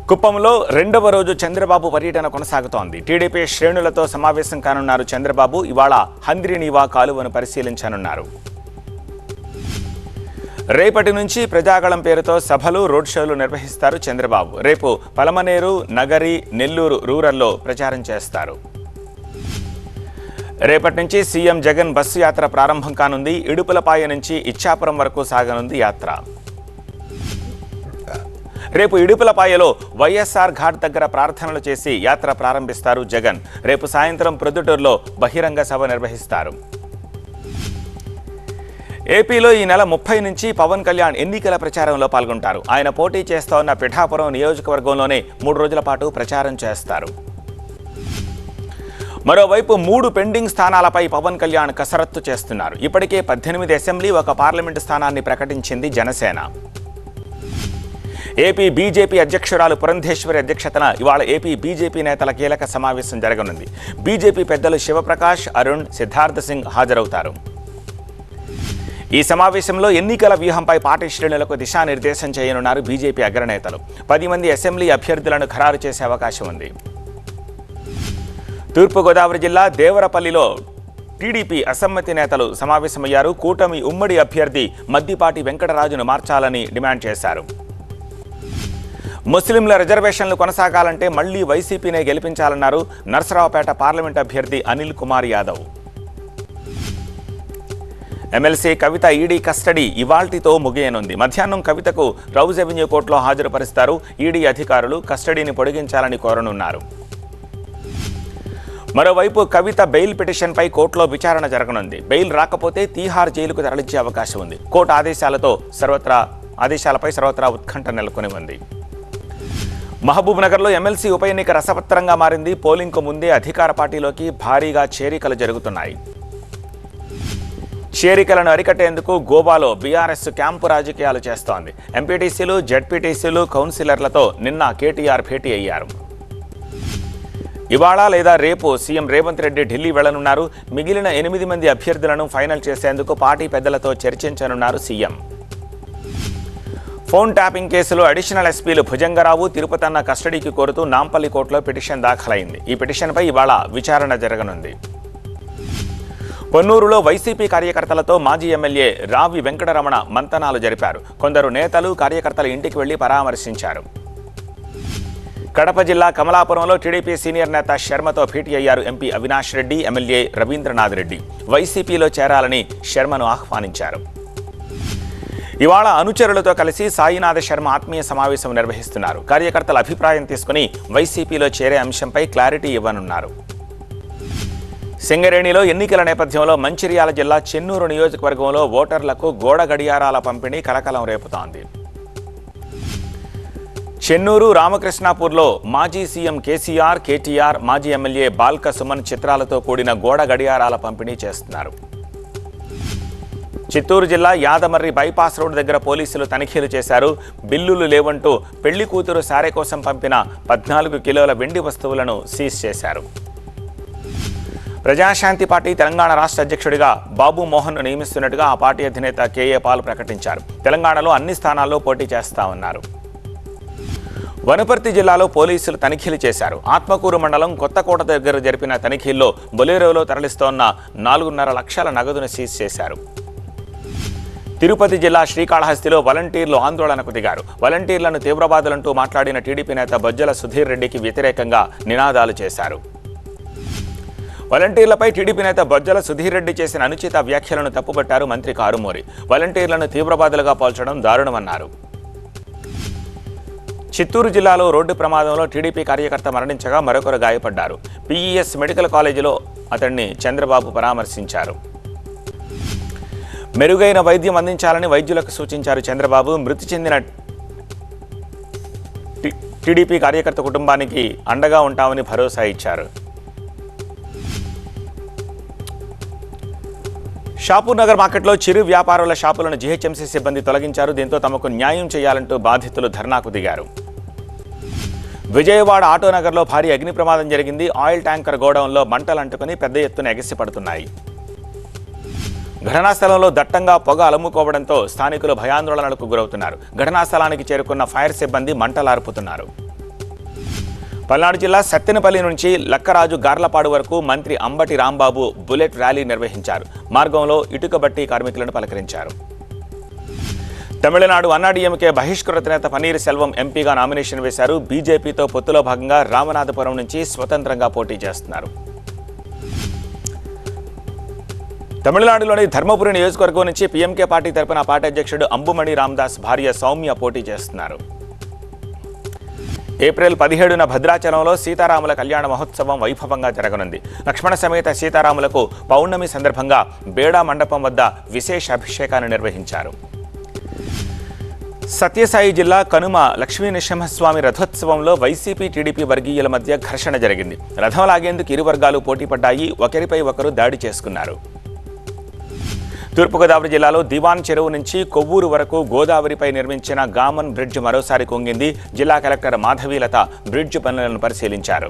కుప్పంలో రెండవ రోజు చంద్రబాబు పర్యటన కొనసాగుతోంది. టీడీపీ శ్రేణులతో సమావేశం కానున్నారు చంద్రబాబు. ఇవాళ హంద్రినీవా కాలువను పరిశీలించనున్నారు. రేపటి నుంచి ప్రజాగళం పేరుతో సభలు, రోడ్ షోలు నిర్వహిస్తారు చంద్రబాబు. రేపు పలమనేరు, నగరి, నెల్లూరు రూరల్లో ప్రచారం చేస్తారు. రేపటి నుంచి సీఎం జగన్ బస్సు యాత్ర ప్రారంభం కానుంది. ఇడుపులపాయ నుంచి ఇచ్చాపురం వరకు సాగనుంది యాత్ర. రేపు ఇడుపులపాయలో వైఎస్ఆర్ ఘాట్ దగ్గర ప్రార్థనలు చేసి యాత్ర ప్రారంభిస్తారు జగన్. రేపు సాయంత్రం ప్రొద్దుటూరులో బహిరంగ సభ నిర్వహిస్తారు. ఏపీలో ఈ నెల 30 నుంచి పవన్ కళ్యాణ్ ఎన్నికల ప్రచారంలో పాల్గొంటారు. ఆయన పోటీ చేస్తోన్న పిఠాపురం నియోజకవర్గంలోనే 3 రోజుల పాటు ప్రచారం చేస్తారు. మరోవైపు 3 పెండింగ్ స్థానాలపై పవన్ కళ్యాణ్ కసరత్తు చేస్తున్నారు. ఇప్పటికే 18 అసెంబ్లీ, 1 పార్లమెంటు స్థానాన్ని ప్రకటించింది జనసేన. ఏపీ బీజేపీ అధ్యక్షురాలు పురంధేశ్వరి అధ్యక్షతన ఇవాళ ఏపీ బీజేపీ నేతల కీలక సమావేశం జరగనుంది. బీజేపీ పెద్దలు శివప్రకాష్, అరుణ్, సిద్ధార్థ సింగ్ హాజరవుతారు. ఈ సమావేశంలో ఎన్నికల వ్యూహంపై పార్టీ శ్రేణులకు దిశానిర్దేశం చేయనున్నారు బీజేపీ అగ్రనేతలు. 10 మంది అసెంబ్లీ అభ్యర్థులను ఖరారు చేసే అవకాశం ఉంది. తూర్పుగోదావరి జిల్లా దేవరపల్లిలో టీడీపీ అసమ్మతి నేతలు సమావేశమయ్యారు. కూటమి ఉమ్మడి అభ్యర్థి మద్దిపాటి వెంకటరాజును మార్చాలని డిమాండ్ చేశారు. ముస్లింల రిజర్వేషన్లు కొనసాగాలంటే మళ్లీ వైసీపీనే గెలిపించాలన్నారు నర్సరావుపేట పార్లమెంట్ అభ్యర్థి అనిల్ కుమార్ యాదవ్. ఎమ్మెల్సీ కవిత ఈడీ కస్టడీ ఇవాల్టితో ముగియనుంది. మధ్యాహ్నం కవితకు రౌజ్ అవెన్యూ కోర్టులో హాజరుపరుస్తారు. ఈడీ అధికారులు కస్టడీని పొడిగించాలని కోరనున్నారు. మరోవైపు కవిత బెయిల్ పిటిషన్పై కోర్టులో విచారణ జరగనుంది. బెయిల్ రాకపోతే తీహార్ జైలుకు తరలించే అవకాశం ఉంది. కోర్టు ఆదేశాలపై సర్వత్రా ఉత్కంఠ నెలకొని ఉంది. మహబూబ్ నగర్లో ఎమ్మెల్సీ ఉప ఎన్నిక రసవత్తరంగా మారింది. పోలింగ్కు ముందే అధికార పార్టీలోకి భారీగా చేరికలు జరుగుతున్నాయి. చేరికలను అరికట్టేందుకు గోవాలో బీఆర్ఎస్ క్యాంపు రాజకీయాలు చేస్తోంది. ఎంపీటీసీలు, జెడ్పీటీసీలు, కౌన్సిలర్లతో నిన్న కేటీఆర్ భేటీ అయ్యారు. ఇవాళ లేదా రేపు సీఎం రేవంత్ రెడ్డి ఢిల్లీ వెళ్లనున్నారు. మిగిలిన 8 మంది అభ్యర్థులను ఫైనల్ చేసేందుకు పార్టీ పెద్దలతో చర్చించనున్నారు సీఎం. ఫోన్ ట్యాపింగ్ కేసులో అడిషనల్ ఎస్పీలు భుజంగరావు, తిరుపతన్న కస్టడీకి కోరుతూ నాంపల్లి కోర్టులో పిటిషన్ దాఖలైంది. ఈ పిటిషన్పై ఇవాళ విచారణ జరగనుంది. పొన్నూరులో వైసీపీ కార్యకర్తలతో మాజీ ఎమ్మెల్యే రావి వెంకటరమణ మంతనాలు జరిపారు. కొందరు నేతలు, కార్యకర్తల ఇంటికి వెళ్లి పరామర్శించారు. కడప జిల్లా కమలాపురంలో టీడీపీ సీనియర్ నేత శర్మతో భేటీ అయ్యారు ఎంపీ అవినాష్ రెడ్డి, ఎమ్మెల్యే రవీంద్రనాథ్ రెడ్డి. వైసీపీలో చేరాలని శర్మను ఆహ్వానించారు. ఇవాళ అనుచరులతో కలిసి సాయినాథ శర్మ ఆత్మీయ సమావేశం నిర్వహిస్తున్నారు. కార్యకర్తల అభిప్రాయం తీసుకుని వైసీపీలో చేరే అంశంపై క్లారిటీ ఇవ్వనున్నారు. సింగరేణిలో ఎన్నికల నేపథ్యంలో మంచిర్యాల జిల్లా చెన్నూరు నియోజకవర్గంలో ఓటర్లకు గోడ గడియారాల పంపిణీ కలకలం రేపుతోంది. చెన్నూరు, రామకృష్ణాపూర్లో మాజీ సీఎం కేసీఆర్, కేటీఆర్, మాజీ ఎమ్మెల్యే బాల్క సుమన్ చిత్రాలతో కూడిన గోడ గడియారాల పంపిణీ చేస్తున్నారు. చిత్తూరు జిల్లా యాదమర్రి బైపాస్ రోడ్డు దగ్గర పోలీసులు తనిఖీలు చేశారు. బిల్లులు లేవంటూ పెళ్లి కూతురు సారె కోసం పంపిన 14 కిలోల వెండి వస్తువులను సీజ్ చేశారు. ప్రజాశాంతి పార్టీ తెలంగాణ రాష్ట్ర అధ్యక్షుడిగా బాబు మోహన్ను నియమిస్తున్నట్టుగా ఆ పార్టీ అధినేత కేఏ పాల్ ప్రకటించారు. తెలంగాణలో అన్ని స్థానాల్లో పోటీ చేస్తామన్నారు. వనపర్తి జిల్లాలో పోలీసులు తనిఖీలు చేశారు. ఆత్మకూరు మండలం కొత్తకోట దగ్గర జరిపిన తనిఖీల్లో బొలేరోలో తరలిస్తోన్న 4.5 లక్షల నగదును సీజ్ చేశారు. తిరుపతి జిల్లా శ్రీకాళహస్తిలో వాలంటీర్లు ఆందోళనకు దిగారు. వాలంటీర్లను తీవ్రవాదులంటూ మాట్లాడిన టీడీపీ నేత బొజ్జల సుధీర్ రెడ్డికి వ్యతిరేకంగా నినాదాలు చేశారు. వాలంటీర్లపై టీడీపీ నేత బొజ్జల సుధీర్ రెడ్డి చేసిన అనుచిత వ్యాఖ్యలను తప్పుపట్టారు మంత్రి కారుమూరి. వాలంటీర్లను తీవ్రవాదులుగా పోల్చడం దారుణమన్నారు. చిత్తూరు జిల్లాలో రోడ్డు ప్రమాదంలో టీడీపీ కార్యకర్త మరణించగా మరొకరు గాయపడ్డారు. పీఈఎస్ మెడికల్ కాలేజీలో అతన్ని చంద్రబాబు పరామర్శించారు. మెరుగైన వైద్యం అందించాలని వైద్యులకు సూచించారు చంద్రబాబు. మృతి చెందిన టీడీపీ కార్యకర్త కుటుంబానికి అండగా ఉంటామని భరోసా ఇచ్చారు. షాపూర్ నగర్ మార్కెట్లో చిరు వ్యాపారుల షాపులను జీహెచ్ఎంసీ సిబ్బంది తొలగించారు. దీంతో తమకు న్యాయం చేయాలంటూ బాధితులు ధర్నాకు దిగారు. విజయవాడ ఆటోనగర్లో భారీ అగ్ని ప్రమాదం జరిగింది. ఆయిల్ ట్యాంకర్ గోడౌన్లో మంటలు అంటుకుని పెద్ద ఎత్తున ఎగసిపడుతున్నాయి. ఘటనా స్థలంలో దట్టంగా పొగ అలుముకోవడంతో స్థానికులు భయాందోళనలకు గురవుతున్నారు. ఘటనా స్థలానికి చేరుకున్న ఫైర్ సిబ్బంది మంటలార్పుతున్నారు. పల్నాడు జిల్లా సత్తెనపల్లి నుంచి లక్కరాజు గార్లపాడు వరకు మంత్రి అంబటి రాంబాబు బుల్లెట్ ర్యాలీ నిర్వహించారు. మార్గంలో ఇటుక బట్టి కార్మికులను పలకరించారు. తమిళనాడు అన్నాడీఎంకే బహిష్కృత నేత పన్నీర్ సెల్వం ఎంపీగా నామినేషన్ వేశారు. బీజేపీతో పొత్తులో భాగంగా రామనాథపురం నుంచి స్వతంత్రంగా పోటీ చేస్తున్నారు. తమిళనాడులోని ధర్మపురి నియోజకవర్గం నుంచి పీఎంకే పార్టీ తరపున పార్టీ అధ్యక్షుడు అంబుమణి రామదాస్ భార్య సౌమ్య పోటీ చేస్తున్నారు. ఏప్రిల్ 17న భద్రాచలంలో సీతారాముల కళ్యాణ మహోత్సవం వైభవంగా జరగనుంది. లక్ష్మణ సమేత సీతారాములకు పౌర్ణమి సందర్భంగా బేడా మండపం వద్ద విశేష అభిషేకాన్ని నిర్వహించారు. సత్యసాయి జిల్లా కనుమ లక్ష్మీ నరసింహస్వామి రథోత్సవంలో వైసీపీ టీడీపీ వర్గీయుల మధ్య ఘర్షణ జరిగింది. రథం లాగేందుకు ఇరు వర్గాలు పోటీపడ్డాయి. ఒకరిపై ఒకరు దాడి చేసుకున్నారు. తూర్పుగోదావరి జిల్లాలో దివాన్ చెరువు నుంచి కొవ్వూరు వరకు గోదావరిపై నిర్మించిన గామన్ బ్రిడ్జ్ మరోసారి కుంగింది. జిల్లా కలెక్టర్ మాధవీలత బ్రిడ్జ్ పనులను పరిశీలించారు.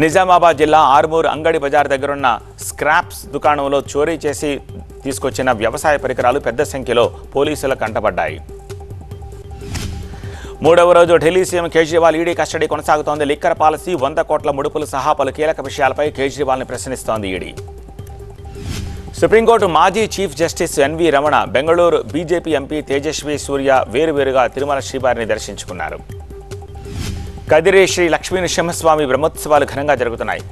నిజామాబాద్ జిల్లా ఆర్మూర్ అంగడి బజార్ దగ్గరున్న స్క్రాప్స్ దుకాణంలో చోరీ చేసి తీసుకొచ్చిన వ్యవసాయ పరికరాలు పెద్ద సంఖ్యలో పోలీసుల కంటపడ్డాయి. మూడవ రోజు Delhi CM Kejriwal ED custody కొనసాగుతోంది. లిక్కర్ పాలసీ, 100 కోట్ల ముడుపులు సహా పలు కీలక విషయాలపై కేజ్రీవాల్ని ప్రశ్నిస్తోంది ఈడీ. సుప్రీంకోర్టు మాజీ chief justice N V Ramana, Bengaluru BJP MP Tejasvi Surya వేరువేరుగా తిరుమల శ్రీవారిని దర్శించుకున్నారు. కదిరి శ్రీ లక్ష్మీ నరసింహస్వామి బ్రహ్మోత్సవాలు ఘనంగా జరుగుతున్నాయి.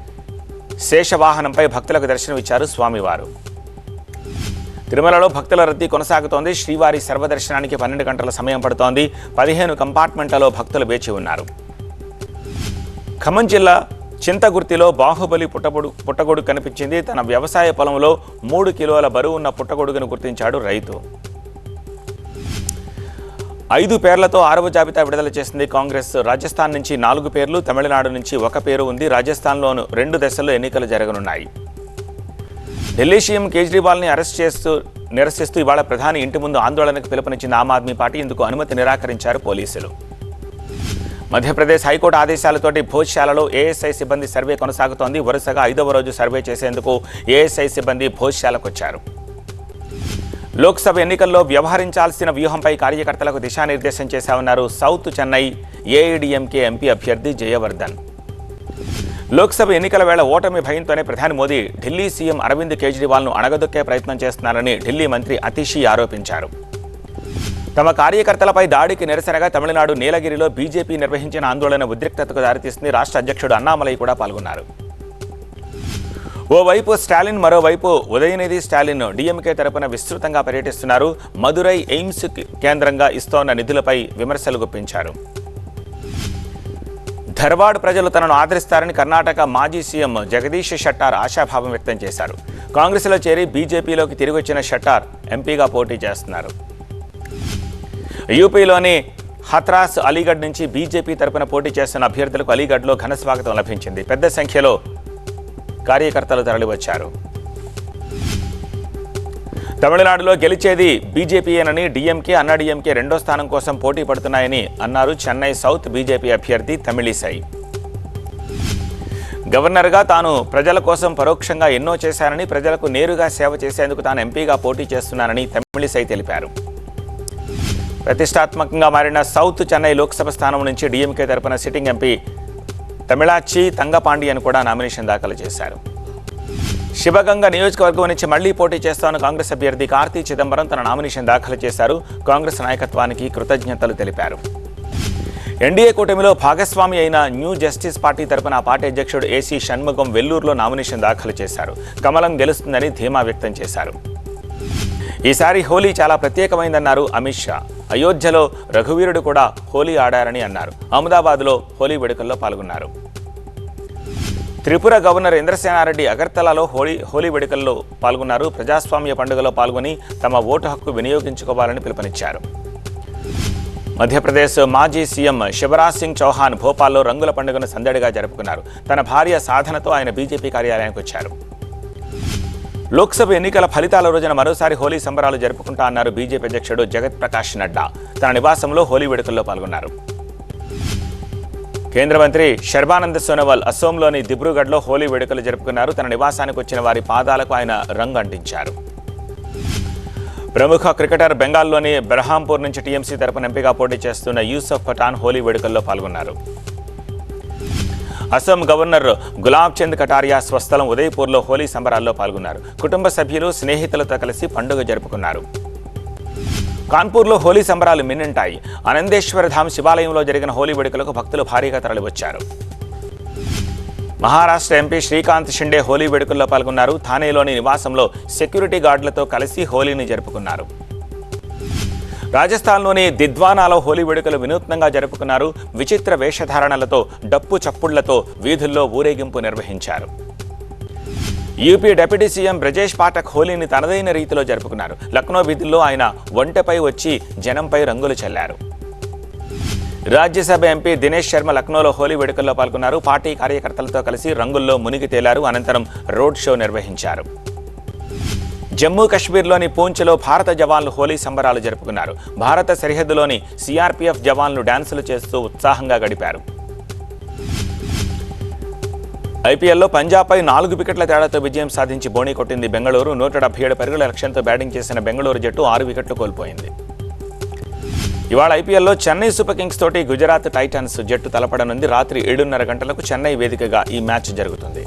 శేషవాహనంపై భక్తులకు దర్శనమిచ్చారు స్వామివారు. తిరుమలలో భక్తుల రద్దీ కొనసాగుతోంది. శ్రీవారి సర్వదర్శనానికి 12 గంటల సమయం పడుతోంది. 15 కంపార్ట్మెంట్లలో భక్తులు వేచి ఉన్నారు. ఖమ్మం జిల్లా చింతగుర్తిలో బాహుబలి పుట్టగొడుగు కనిపించింది. తన వ్యవసాయ పొలంలో 3 కిలోల బరువు ఉన్న పుట్టగొడుగును గుర్తించాడు రైతు. 5 పేర్లతో 6వ జాబితా విడుదల చేసింది కాంగ్రెస్. రాజస్థాన్ నుంచి 4 పేర్లు, తమిళనాడు నుంచి 1 పేరు ఉంది. రాజస్థాన్లోనూ 2 దశల్లో ఎన్నికలు జరగనున్నాయి. ఢిల్లీ సీఎం కేజ్రీవాల్ని నిరసిస్తూ ఇవాళ ప్రధాని ఇంటి ముందు ఆందోళనకు పిలుపునిచ్చిన ఆమ్ ఆద్మీ పార్టీ ఇందుకు అనుమతి నిరాకరించారు పోలీసులు. మధ్యప్రదేశ్ హైకోర్టు ఆదేశాలతోటి భోజ్శాలలో ఏఎస్ఐ సిబ్బంది సర్వే కొనసాగుతోంది. వరుసగా 5వ రోజు సర్వే చేసేందుకు ఏఎస్ఐ సిబ్బంది భోజ్శాలకొచ్చారు. లోక్సభ ఎన్నికల్లో వ్యవహరించాల్సిన వ్యూహంపై కార్యకర్తలకు దిశానిర్దేశం చేశామన్నారు సౌత్ చెన్నై ఏఐడిఎంకే ఎంపీ అభ్యర్థి జయవర్ధన్. లోక్సభ ఎన్నికల వేళ ఓటమి భయంతోనే ప్రధాని మోదీ ఢిల్లీ సీఎం అరవింద్ కేజ్రీవాల్ను అణగదొక్కే ప్రయత్నం చేస్తున్నారని ఢిల్లీ మంత్రి అతిషి ఆరోపించారు. తమ కార్యకర్తలపై దాడికి నిరసనగా తమిళనాడు నీలగిరిలో బీజేపీ నిర్వహించిన ఆందోళన ఉద్రిక్తతకు దారితీసింది. రాష్ట్ర అధ్యక్షుడు అన్నామలై కూడా పాల్గొన్నారు. ఓవైపు స్టాలిన్, మరోవైపు ఉదయనిధి స్టాలిన్ డీఎంకే తరపున విస్తృతంగా పర్యటిస్తున్నారు. మదురై ఎయిమ్స్ కేంద్రంగా ఇస్తోన్న నిధులపై విమర్శలు గుప్పించారు. ధర్వాడ్ ప్రజలు తనను ఆదరిస్తారని కర్ణాటక మాజీ సీఎం జగదీష్ షట్టార్ ఆశాభావం వ్యక్తం చేశారు. కాంగ్రెస్లో చేరి బీజేపీలోకి తిరిగొచ్చిన షట్టార్ ఎంపీగా పోటీ చేస్తున్నారు. యూపీలోని హత్రాస్, అలీగఢ్ నుంచి బీజేపీ తరపున పోటీ చేస్తున్న అభ్యర్థులకు అలీగఢ్లో ఘన స్వాగతం లభించింది. పెద్ద సంఖ్యలో కార్యకర్తలు తరలివచ్చారు. తమిళనాడులో గెలిచేది బీజేపీయేనని డీఎంకే, అన్నాడీఎంకే 2వ స్థానం కోసం పోటీ పడుతున్నాయని అన్నారు చెన్నై సౌత్ బీజేపీ అభ్యర్థి తమిళిసై. గవర్నర్గా తాను ప్రజల కోసం పరోక్షంగా ఎన్నో చేశానని, ప్రజలకు నేరుగా సేవ చేసేందుకు తాను ఎంపీగా పోటీ చేస్తున్నానని తమిళిసై తెలిపారు. ప్రతిష్టాత్మకంగా మారిన సౌత్ చెన్నై లోక్సభ స్థానం నుంచి డీఎంకే తరపున సిట్టింగ్ ఎంపీ తమిళాచి తంగపాండియన్ కూడా నామినేషన్ దాఖలు చేశారు. శివగంగ నియోజకవర్గం నుంచి మళ్లీ పోటీ చేస్తామని కాంగ్రెస్ అభ్యర్థి కార్తీ చిదంబరం తన నామినేషన్ దాఖలు చేశారు. కాంగ్రెస్ నాయకత్వానికి కృతజ్ఞతలు తెలిపారు. ఎన్డీఏ కూటమిలో భాగస్వామి అయిన న్యూ జస్టిస్ పార్టీ తరపున ఆ పార్టీ అధ్యక్షుడు ఏసీ షణ్ముగం వెల్లూరులో నామినేషన్ దాఖలు చేశారు. కమలం గెలుస్తుందని ధీమా వ్యక్తం చేశారు. ఈసారి హోలీ చాలా ప్రత్యేకమైందన్నారు అమిత్ షా. అయోధ్యలో రఘువీరుడు కూడా హోలీ ఆడారని అన్నారు. అహ్మదాబాద్లో హోలీ వేడుకల్లో పాల్గొన్నారు. త్రిపుర గవర్నర్ ఇంద్రసేనారెడ్డి అగర్తలలో హోలీ వేడుకల్లో పాల్గొన్నారు. ప్రజాస్వామ్య పండుగలో పాల్గొని తమ ఓటు హక్కు వినియోగించుకోవాలని పిలుపునిచ్చారు. మధ్యప్రదేశ్ మాజీ సీఎం శివరాజ్ సింగ్ చౌహాన్ భోపాల్లో రంగుల పండుగను సందడిగా జరుపుకున్నారు. తన భార్య సాధనతో ఆయన బీజేపీ కార్యాలయానికి వచ్చారు. లోక్సభ ఎన్నికల ఫలితాల రోజున మరోసారి హోలీ సంబరాలు జరుపుకుంటా అన్నారు బీజేపీ అధ్యక్షుడు జగత్ ప్రకాష్ నడ్డా. తన నివాసంలో హోలీ వేడుకల్లో పాల్గొన్నారు. కేంద్ర మంత్రి శర్బానంద్ సోనోవాల్ అసోంలోని దిబ్రూగఢ్లో హోలీ వేడుకలు జరుపుకున్నారు. తన నివాసానికి వచ్చిన వారి పాదాలకు ఆయన రంగు అంటించారు. ప్రముఖ క్రికెటర్ బెంగాల్లోని బెర్హాంపూర్ నుంచి టీఎంసీ తరపున ఎంపీగా పోటీ చేస్తున్న యూసఫ్ పఠాన్ హోలీ వేడుకల్లో పాల్గొన్నారు. అసోం గవర్నర్ గులాబ్ చంద్ కటారియా స్వస్థలం ఉదయపూర్లో హోలీ సంబరాల్లో పాల్గొన్నారు. కుటుంబ సభ్యులు, స్నేహితులతో కలిసి పండుగ జరుపుకున్నారు. కాన్పూర్లో హోలీ సంబరాలు మిన్నంటాయి. ఆనందేశ్వర ధామ్ శివాలయంలో జరిగిన హోలీ వేడుకలకు భక్తులు భారీగా తరలివచ్చారు. మహారాష్ట్ర ఎంపీ శ్రీకాంత్ షిండే హోలీ వేడుకల్లో పాల్గొన్నారు. థానేలోని నివాసంలో సెక్యూరిటీ గార్డులతో కలిసి హోలీని జరుపుకున్నారు. రాజస్థాన్లోని దిద్వానాలో హోలీ వేడుకలు వినూత్నంగా జరుపుకున్నారు. విచిత్ర వేషధారణలతో, డప్పు చప్పుళ్లతో వీధుల్లో ఊరేగింపు నిర్వహించారు. UP deputy CM Brajesh Pathak హోలీని తనదైన రీతిలో జరుపుకున్నారు. లక్నో వీధుల్లో ఆయన ఒంటెపై వచ్చి జనంపై రంగులు చల్లారు. రాజ్యసభ ఎంపీ దినేష్ శర్మ లక్నోలో హోలీ వేడుకల్లో పాల్గొన్నారు. పార్టీ కార్యకర్తలతో కలిసి రంగుల్లో మునిగి తేలారు. అనంతరం రోడ్ షో నిర్వహించారు. జమ్మూ కశ్మీర్లోని పూంచ్లో భారత జవాన్లు హోలీ సంబరాలు జరుపుకున్నారు. భారత సరిహద్దులోని సిఆర్పీఎఫ్ జవాన్లు డాన్సులు చేస్తూ ఉత్సాహంగా గడిపారు. ఐపీఎల్లో పంజాబ్పై 4 వికెట్ల తేడాతో విజయం సాధించి బోణీ కొట్టింది బెంగళూరు. 177 పరుగుల లక్ష్యంతో బ్యాటింగ్ చేసిన బెంగళూరు జట్టు 6 వికెట్లు కోల్పోయింది. ఇవాళ ఐపీఎల్లో చెన్నై సూపర్ కింగ్స్ తోటి గుజరాత్ టైటన్స్ జట్టు తలపడనుంది. రాత్రి 7:30 గంటలకు చెన్నై వేదికగా ఈ మ్యాచ్ జరుగుతుంది.